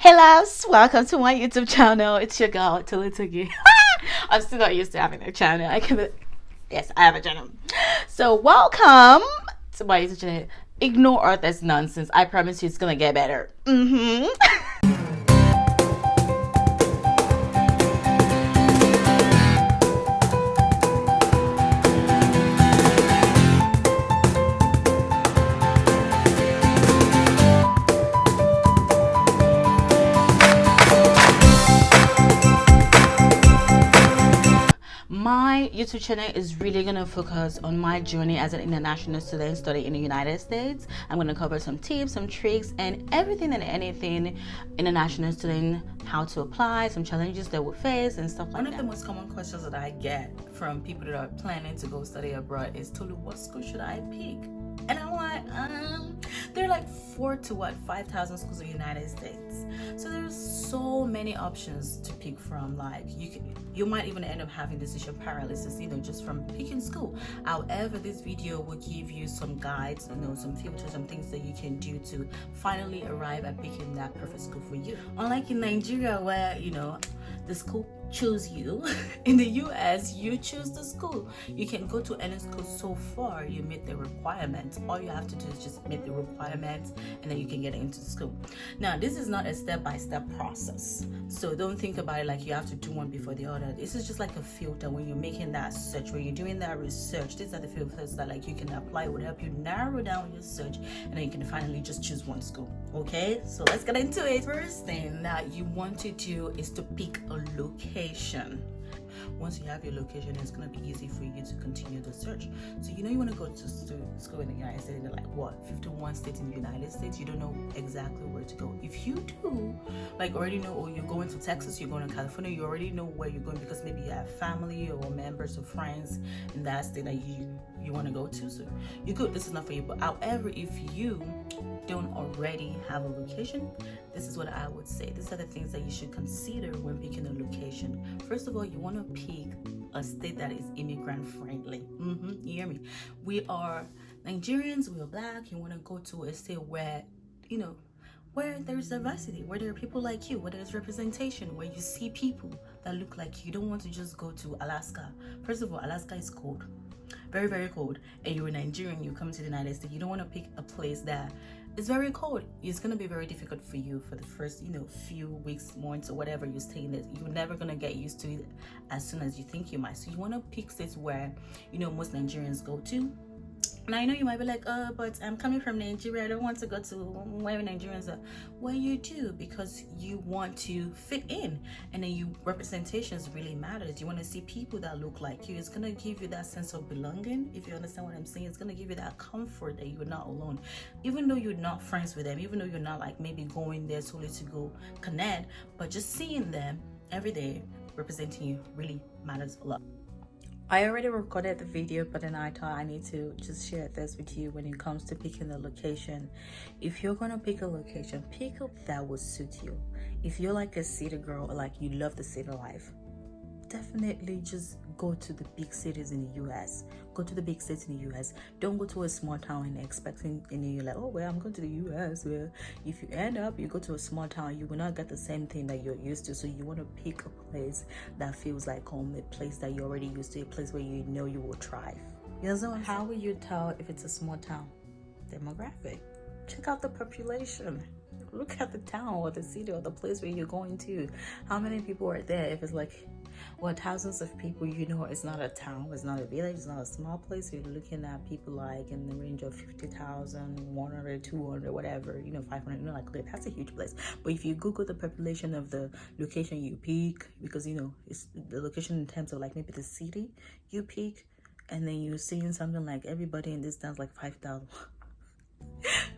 Hey loves, welcome to my YouTube channel. It's your girl, Tulitugi. I'm still not used to having a channel. Yes, I have a channel. So welcome to my YouTube channel. Ignore all this nonsense. I promise you it's gonna get better. My YouTube channel is really going to focus on my journey as an international student studying in the United States. I'm going to cover some tips, some tricks, and everything and anything international student, how to apply, some challenges that we face, and stuff like that. One of the most common questions that I get from people that are planning to go study abroad is, Tolu, what school should I pick? And I'm like, there are like 5,000 schools in the United States. So there's so many options to pick from. Like you might even end up having decision paralysis, just from picking school. However, this video will give you some guides, some filters, some things that you can do to finally arrive at picking that perfect school for you. Unlike in Nigeria, where the school choose you, in the US you choose the school. You can go to any school so far you meet the requirements. All you have to do is just meet the requirements, and then you can get into school. Now, this is not a step-by-step process, so don't think about it like you have to do one before the other. This is just like a filter. When you're making that search, when you're doing that research, these are the filters that you can apply. It would help you narrow down your search, and then you can finally just choose one school. Okay, so let's get into it. First thing that you want to do is to pick a location. Once you have your location, it's going to be easy for you to continue the search. So you want to go to school in the United States. They're like 51 states in the United States. You don't know exactly where to go. If you do, already know, you're going to Texas, you're going to California, you already know where you're going because maybe you have family or members or friends in that state that you want to go to. So you could, this is not for you. But however, if you don't already have a location, this is what I would say. These are the things that you should consider when picking a location. First of all, you want to pick a state that is immigrant friendly. You hear me? We are Nigerians, we are black. You want to go to a state where where there's diversity, where there are people like you, where there's representation, where you see people that look like you. You don't want to just go to Alaska. First of all, Alaska is cold, very, very cold, and you're a Nigerian, you come to the United States. You don't want to pick a place that is very cold. It's going to be very difficult for you for the first few weeks, months, or whatever you stay in it. You're never going to get used to it as soon as you think you might. So you want to pick states where most Nigerians go to. And I know you might be like, but I'm coming from Nigeria, I don't want to go to where Nigerians are. Well, you do, because you want to fit in, and then representations really matters. You want to see people that look like you. It's going to give you that sense of belonging, if you understand what I'm saying. It's going to give you that comfort that you're not alone, even though you're not friends with them, even though you're not maybe going there solely to go connect, but just seeing them every day representing you really matters a lot. I already recorded the video, but then I thought I need to just share this with you when it comes to picking the location. If you're going to pick a location, pick up that will suit you. If you're like a city girl, or you love the city life, definitely just go to the big cities in the US. Go to the big cities in the US. Don't go to a small town and expecting, and you're like, oh, well, I'm going to the US. Well, if you end up, you go to a small town, you will not get the same thing that you're used to. So you want to pick a place that feels like home, a place that you're already used to, a place where you know you will thrive. How will you tell if it's a small town? Demographic. Check out the population. Look at the town or the city or the place where you're going to. How many people are there? If it's thousands of people, it's not a town, it's not a village, it's not a small place. You're looking at people in the range of 50,000, 100, 200, whatever, 500, okay, that's a huge place. But if you Google the population of the location you pick, because, it's the location in terms of maybe the city you pick, and then you're seeing something like everybody in this town's 5,000.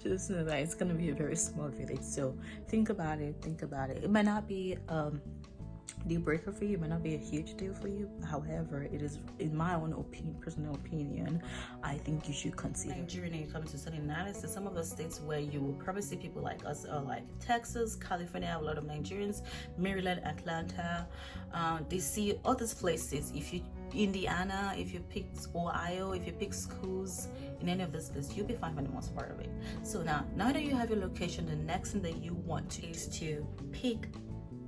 Just know that it's going to be a very small village. So think about it. It might not be deal breaker for you, it might not be a huge deal for you. However, it is, in my own personal opinion, I think you should consider Nigeria. When you come to study in the United States, some of the states where you will probably see people like us are Texas, California have a lot of Nigerians, Maryland, Atlanta, DC, all these places. If you Indiana, if you pick Ohio, if you pick schools in any of this list, you'll be fine for the most part of it. So now that you have your location, the next thing that you want to is to pick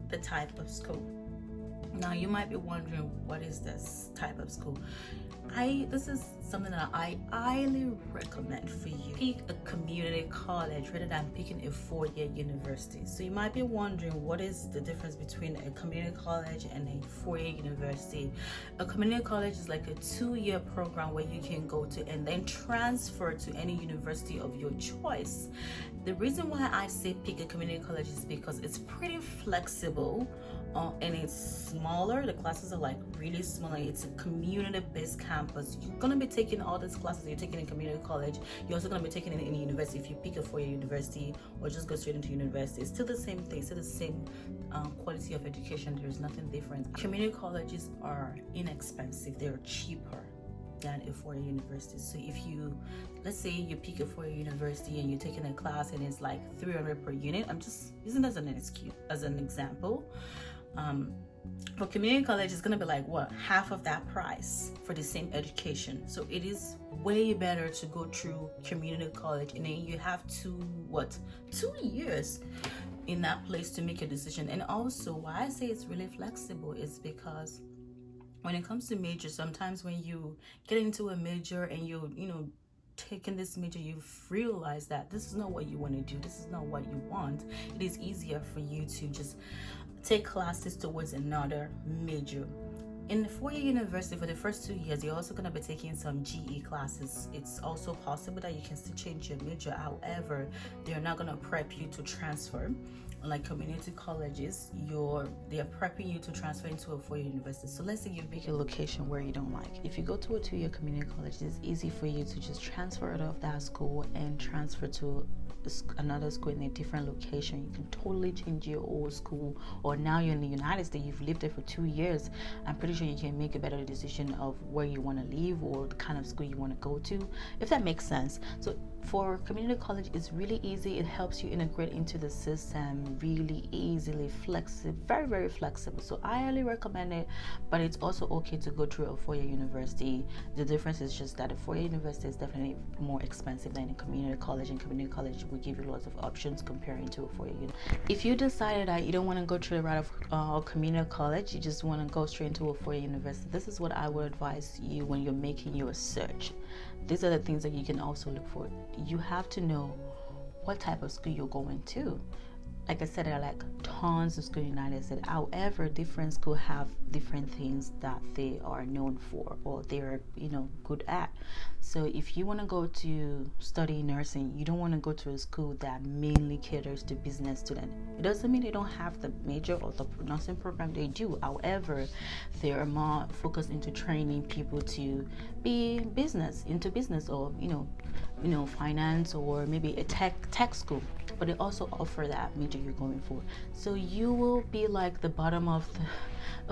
the type of school. Now you might be wondering, what is this type of school? This is something that I highly recommend for you. Pick a community college rather than picking a four-year university. So you might be wondering, what is the difference between a community college and a four-year university? A community college is like a 2-year program where you can go to and then transfer to any university of your choice. The reason why I say pick a community college is because it's pretty flexible, and it's smaller. The classes are like really small. It's a community-based campus. You're gonna be taking all these classes you're taking in community college. You're also gonna be taking it in university. If you pick a four-year university or just go straight into university, it's still the same thing, still the same quality of education. There's nothing different. Community colleges are inexpensive. They're cheaper than a four-year university. So if you, let's say you pick a four-year university and you're taking a class and it's like $300 per unit, I'm just using that as an example. For community college, it's gonna be like half of that price for the same education. So it is way better to go through community college, and then you have 2 years in that place to make a decision. And also, why I say it's really flexible is because when it comes to major, sometimes when you get into a major and you taking this major, you realize that this is not what you want to do, this is not what you want. It is easier for you to just take classes towards another major. In the four-year university, for the first 2 years, you're also going to be taking some GE classes. It's also possible that you can still change your major. However, they're not going to prep you to transfer. Like community colleges, they're prepping you to transfer into a four-year university. So let's say you pick a location where you don't like. If you go to a 2-year community college, it's easy for you to just transfer out of that school and transfer to another school in a different location. You can totally change your old school, or now you're in the United States, you've lived there for 2 years. I'm pretty sure you can make a better decision of where you want to live or the kind of school you want to go to, if that makes sense. So for community college, it's really easy. It helps you integrate into the system really easily, flexible, very, very flexible. So I highly recommend it, but it's also okay to go through a four-year university. The difference is just that a four-year university is definitely more expensive than a community college, and community college will give you lots of options comparing to a four-year university. If you decided that you don't want to go through the route of community college, you just want to go straight into a four-year university, this is what I would advise you when you're making your search. These are the things that you can also look for. You have to know what type of school you're going to. Like I said, there are like tons of schools in the United States. However, different schools have different things that they are known for or they're good at. So if you want to go to study nursing, you don't want to go to a school that mainly caters to business students. It doesn't mean they don't have the major or the nursing program. They do. However, they are more focused into training people to be into business or finance, or maybe a tech school. But they also offer that major you're going for. So you will be like the bottom of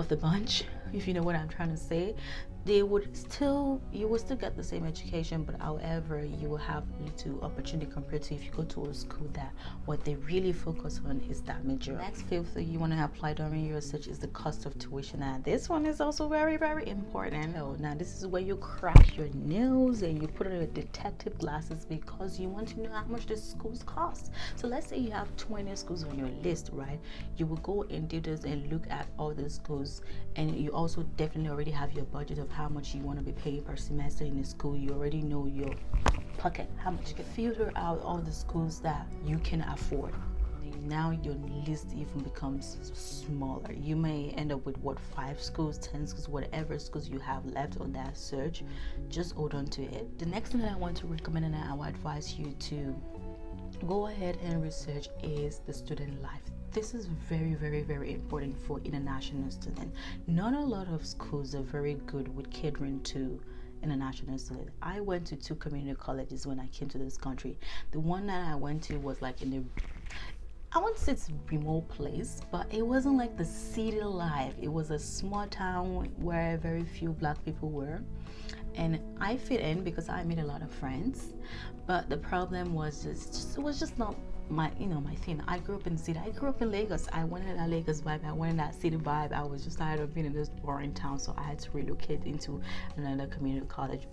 the bunch, if you know what I'm trying to say. You will still get the same education, but however, you will have little opportunity compared to if you go to a school that what they really focus on is that major. Next fifth thing you want to apply during your research is the cost of tuition. And this one is also very, very important. Now this is where you crack your nails and you put on your detective glasses because you want to know how much the schools cost. So let's say you have 20 schools on your list, right? You will go and do this and look at all the schools, and you also definitely already have your budget of how much you want to be paying per semester in the school. You already know your pocket, how much you can filter out all the schools that you can afford. Now your list even becomes smaller. You may end up with 5 schools, 10 schools, whatever schools you have left on that search. Just hold on to it. The next thing that I want to recommend and I would advise you to go ahead and research is the student life. This is very, very, very important for international students. Not a lot of schools are very good with catering to international students. I went to 2 community colleges when I came to this country. The one that I went to was like I won't say it's a remote place, but it wasn't like the city life. It was a small town where very few Black people were. And I fit in because I made a lot of friends. But the problem was it was just not my thing. I grew up in the city. I grew up in Lagos. I wanted that Lagos vibe. I wanted that city vibe. I was just tired of being in this boring town, so I had to relocate into another community college.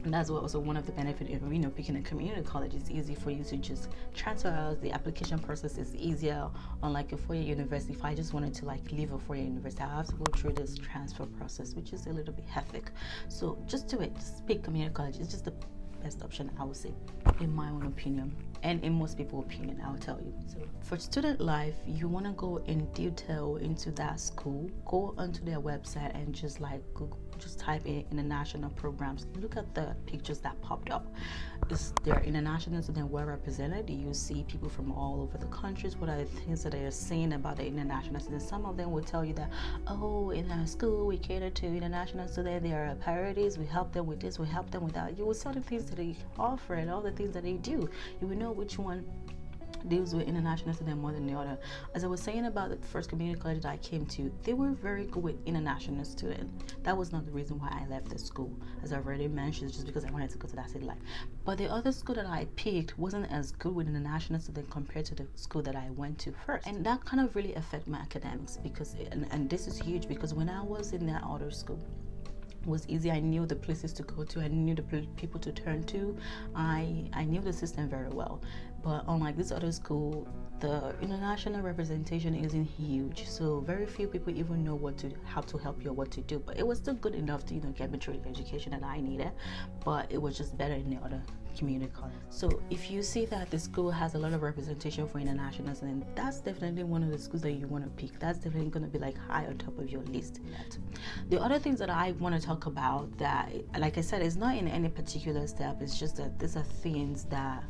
And that's what also one of the benefits of picking a community college. It's easy for you to just transfer out. The application process is easier. Unlike a four-year university, if I just wanted to leave a four-year university, I have to go through this transfer process, which is a little bit hectic. So just do it. Just pick community college. It's just the best option, I would say, in my own opinion, and in most people's opinion, I'll tell you. So for student life, you want to go in detail into that school. Go onto their website and just Google, just type in international programs. Look at the pictures that popped up. Is there international students well represented? You see people from all over the countries. What are the things that they are saying about the international students? Some of them will tell you that, oh, in our school we cater to international students. They are priorities. We help them with this. We help them with that. You will see the things that they offer and all the things that they do. You will know which one deals with international students more than the other. As I was saying about the first community college that I came to, they were very good with international students. That was not the reason why I left the school. As I've already mentioned, just because I wanted to go to that city life. But the other school that I picked wasn't as good with international students compared to the school that I went to first. And that kind of really affected my academics because, and this is huge, because when I was in that other school, was easy. I knew the places to go to. I knew the people to turn to. I knew the system very well. But unlike this other school, the international representation isn't huge. So very few people even know how to help you or what to do. But it was still good enough to get me through the education that I needed. But it was just better in the other community college. So if you see that the school has a lot of representation for internationals, then that's definitely one of the schools that you want to pick. That's definitely going to be high on top of your list. The other things that I want to talk about that, like I said, is not in any particular step. It's just that these are things that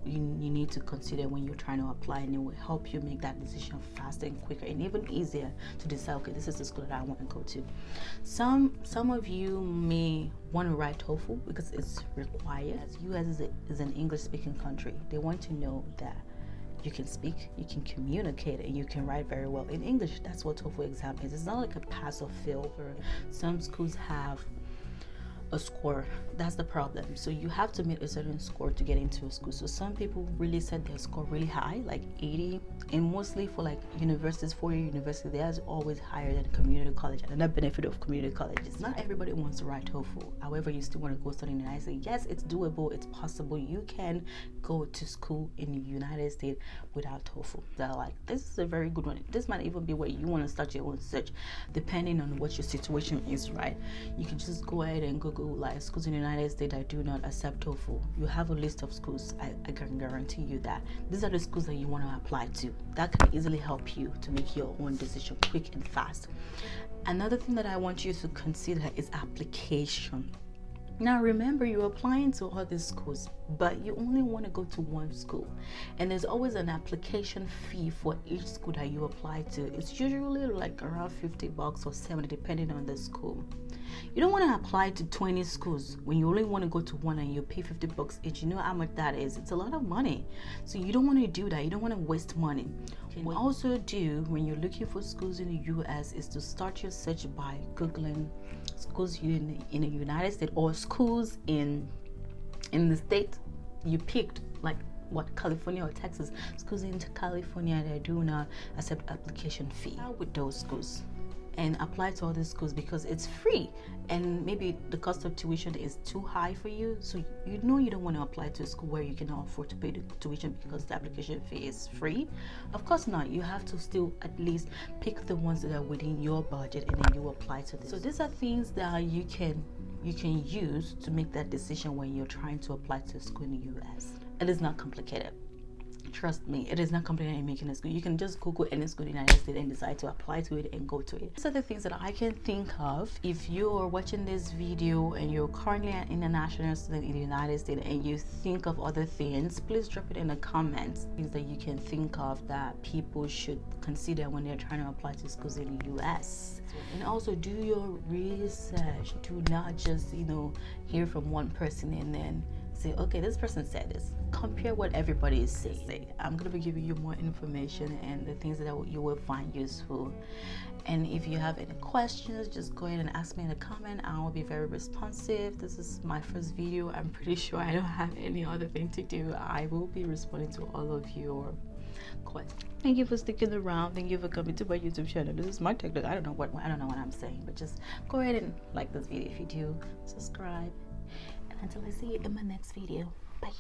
you need to consider when you're trying to apply, and it will help you make that decision faster and quicker and even easier to decide, okay, this is the school that I want to go to. Some of you may want to write TOFEL because it's required. As US is an English speaking country, they want to know that you can speak, you can communicate, and you can write very well in English. That's what TOEFL exam is. It's not like a pass or fail. Some schools have a score. That's the problem. So you have to meet a certain score to get into a school. So some people really set their score really high, like 80, and mostly for universities, four-year university, they're always higher than community college. And another benefit of community colleges, not everybody wants to write TOEFL. However, you still want to go study in the United States. Yes, it's doable, it's possible. You can go to school in the United States without TOEFL. So this is a very good one. This might even be where you want to start your own search, depending on what your situation is, right? You can just go ahead and Google schools in the United States that do not accept TOEFL. You have a list of schools. I can guarantee you that these are the schools that you want to apply to. That can easily help you to make your own decision quick and fast. Another thing that I want you to consider is application. Now remember, you're applying to all these schools, but you only want to go to one school, and there's always an application fee for each school that you apply to. It's usually around $50 or $70 depending on the school. You don't want to apply to 20 schools when you only want to go to one and you pay $50 each. You know how much that is. It's a lot of money. So you don't want to do that. You don't want to waste money. What you also do when you're looking for schools in the US is to start your search by Googling schools in the United States or schools in the state you picked, California or Texas. Schools in California that do not accept application fee. Start with those schools and apply to all these schools because it's free, and maybe the cost of tuition is too high for you, so you don't want to apply to a school where you cannot afford to pay the tuition because the application fee is free. Of course not. You have to still at least pick the ones that are within your budget, and then you apply to this. So these are things that you can use to make that decision when you're trying to apply to a school in the US. It is not complicated. Trust me, it is not complicated in making a school. You can just Google any school in the United States and decide to apply to it and go to it. These are the things that I can think of. If you are watching this video and you're currently an international student in the United States and you think of other things, please drop it in the comments. Things that you can think of that people should consider when they're trying to apply to schools in the US. And also do your research. Do not just, hear from one person and then say, okay, this person said this. Compare what everybody is saying. I'm going to be giving you more information and the things that you will find useful. And if you have any questions, just go ahead and ask me in the comment. I will be very responsive. This is my first video. I'm pretty sure I don't have any other thing to do. I will be responding to all of your questions. Thank you for sticking around. Thank you for coming to my YouTube channel. This is my technique. I don't know what I'm saying, but just go ahead and like this video if you do. Subscribe. And until I see you in my next video. Bye.